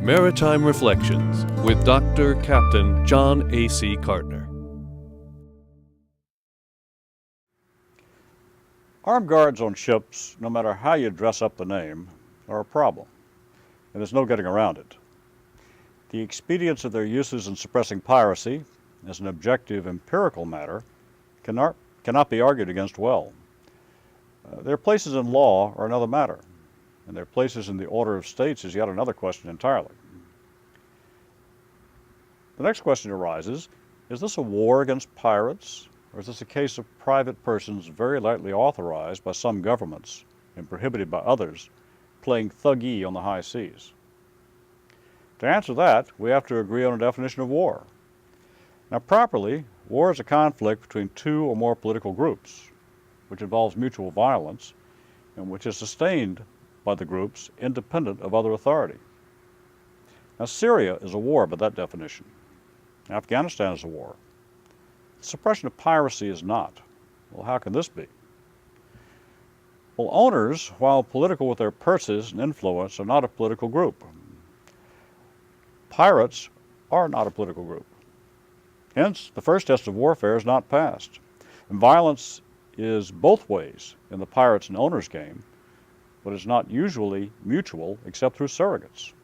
Maritime Reflections with Dr. Captain John A.C. Cartner. Armed guards on ships, no matter how you dress up the name, are a problem, and there's no getting around it. The expedience of their uses in suppressing piracy, as an objective empirical matter, cannot be argued against well. Their places in law are another matter, and their places in the order of states is yet another question entirely. The next question arises, is this a war against pirates, or is this a case of private persons very lightly authorized by some governments and prohibited by others, playing thuggee on the high seas? To answer that, we have to agree on a definition of war. Now, properly, war is a conflict between two or more political groups, which involves mutual violence, and which is sustained by the groups independent of other authority. Now, Syria is a war by that definition. Afghanistan is a war. The suppression of piracy is not. Well, how can this be? Well, owners, while political with their purses and influence, are not a political group. Pirates are not a political group. Hence, the first test of warfare is not passed. And violence is both ways in the pirates and owners game, but is not usually mutual except through surrogates.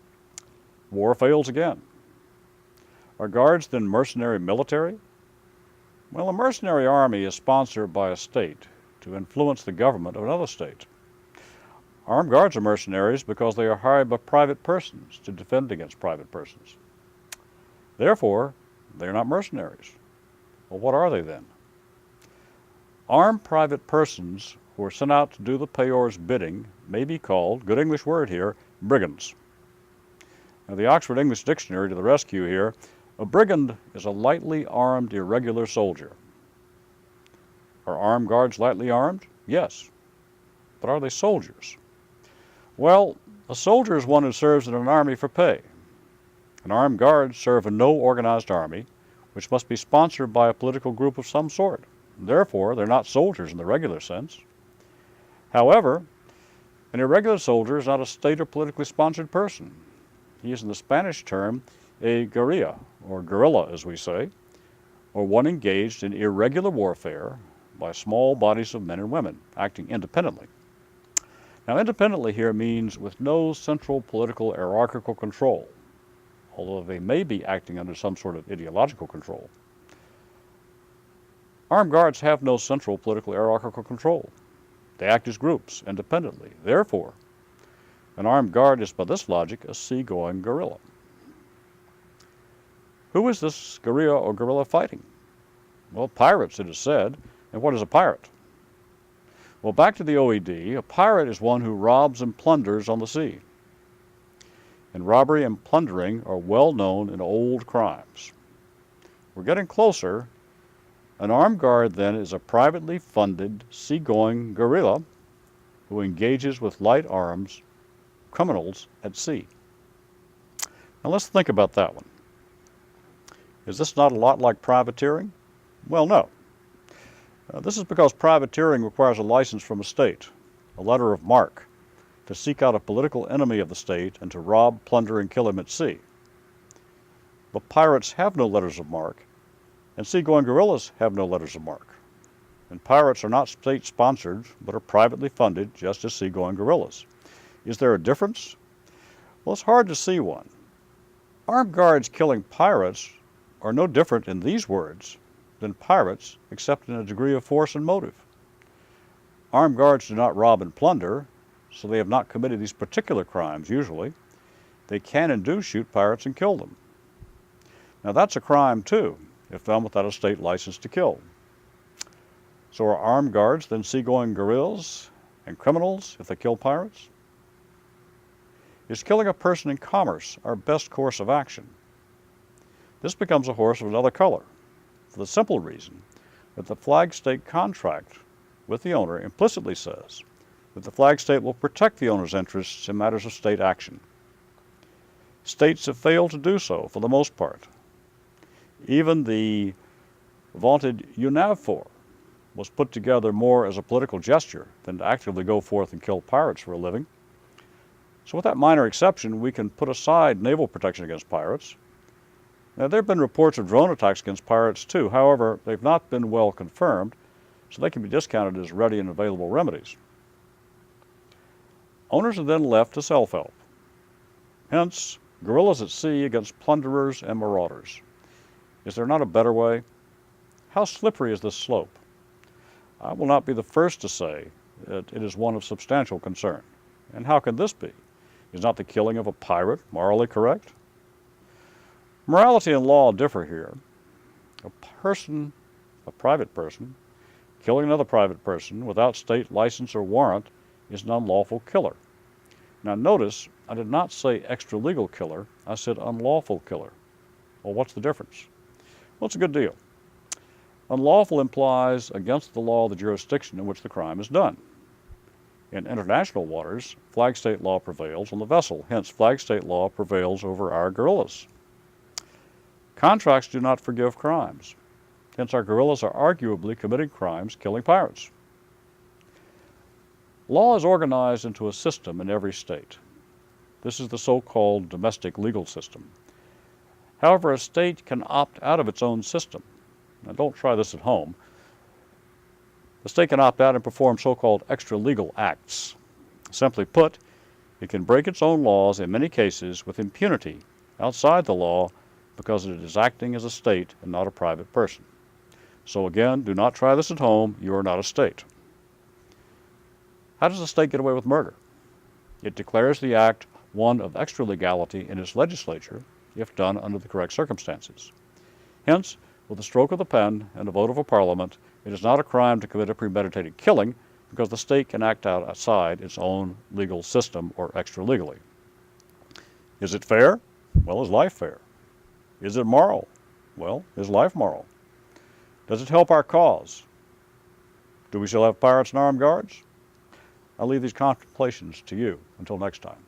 War fails again. Are guards then mercenary military? Well, a mercenary army is sponsored by a state to influence the government of another state. Armed guards are mercenaries because they are hired by private persons to defend against private persons. Therefore, they are not mercenaries. Well, what are they then? Armed private persons who are sent out to do the payor's bidding may be called, good English word here, brigands. Now, the Oxford English Dictionary to the rescue here, a brigand is a lightly armed, irregular soldier. Are armed guards lightly armed? Yes. But are they soldiers? Well, a soldier is one who serves in an army for pay. An armed guard serve in no organized army, which must be sponsored by a political group of some sort. Therefore, they're not soldiers in the regular sense. However, an irregular soldier is not a state or politically sponsored person. He is, in the Spanish term, a guerrilla, or guerrilla as we say, or one engaged in irregular warfare by small bodies of men and women, acting independently. Now, independently here means with no central political hierarchical control, although they may be acting under some sort of ideological control. Armed guards have no central political hierarchical control. They act as groups, independently. Therefore, an armed guard is, by this logic, a seagoing guerrilla. Who is this guerrilla or guerrilla fighting? Well, pirates, it is said. And what is a pirate? Well, back to the OED, a pirate is one who robs and plunders on the sea. And robbery and plundering are well known in old crimes. We're getting closer. An armed guard, then, is a privately funded, seagoing guerrilla who engages with light arms criminals at sea. Now let's think about that one. Is this not a lot like privateering? Well, no. This is because privateering requires a license from a state, a letter of marque, to seek out a political enemy of the state and to rob, plunder, and kill him at sea. But pirates have no letters of marque, and seagoing guerrillas have no letters of marque. And pirates are not state-sponsored, but are privately funded, just as seagoing guerrillas. Is there a difference? Well, it's hard to see one. Armed guards killing pirates are no different in these words than pirates, except in a degree of force and motive. Armed guards do not rob and plunder, so they have not committed these particular crimes usually. They can and do shoot pirates and kill them. Now that's a crime too, if done without a state license to kill. So are armed guards then seagoing guerrillas and criminals if they kill pirates? Is killing a person in commerce our best course of action? This becomes a horse of another color, for the simple reason that the flag state contract with the owner implicitly says that the flag state will protect the owner's interests in matters of state action. States have failed to do so for the most part. Even the vaunted UNAVFOR was put together more as a political gesture than to actively go forth and kill pirates for a living. So with that minor exception, we can put aside naval protection against pirates. Now, there have been reports of drone attacks against pirates too. However, they've not been well confirmed, so they can be discounted as ready and available remedies. Owners are then left to self-help. Hence, guerrillas at sea against plunderers and marauders. Is there not a better way? How slippery is this slope? I will not be the first to say that it is one of substantial concern. And how can this be? Is not the killing of a pirate morally correct? Morality and law differ here. A private person, killing another private person without state license or warrant is an unlawful killer. Now notice, I did not say extra-legal killer, I said unlawful killer. Well, what's the difference? Well, it's a good deal. Unlawful implies against the law of the jurisdiction in which the crime is done. In international waters, flag state law prevails on the vessel, hence flag state law prevails over our guerrillas. Contracts do not forgive crimes, hence our guerrillas are arguably committing crimes killing pirates. Law is organized into a system in every state. This is the so-called domestic legal system. However, a state can opt out of its own system. Now, don't try this at home. The state can opt out and perform so-called extra-legal acts. Simply put, it can break its own laws in many cases with impunity outside the law because it is acting as a state and not a private person. So again, do not try this at home. You are not a state. How does a state get away with murder? It declares the act one of extra legality in its legislature if done under the correct circumstances. Hence, with the stroke of the pen and a vote of a parliament, it is not a crime to commit a premeditated killing because the state can act outside its own legal system or extra-legally. Is it fair? Well, is life fair? Is it moral? Well, is life moral? Does it help our cause? Do we still have pirates and armed guards? I'll leave these contemplations to you. Until next time.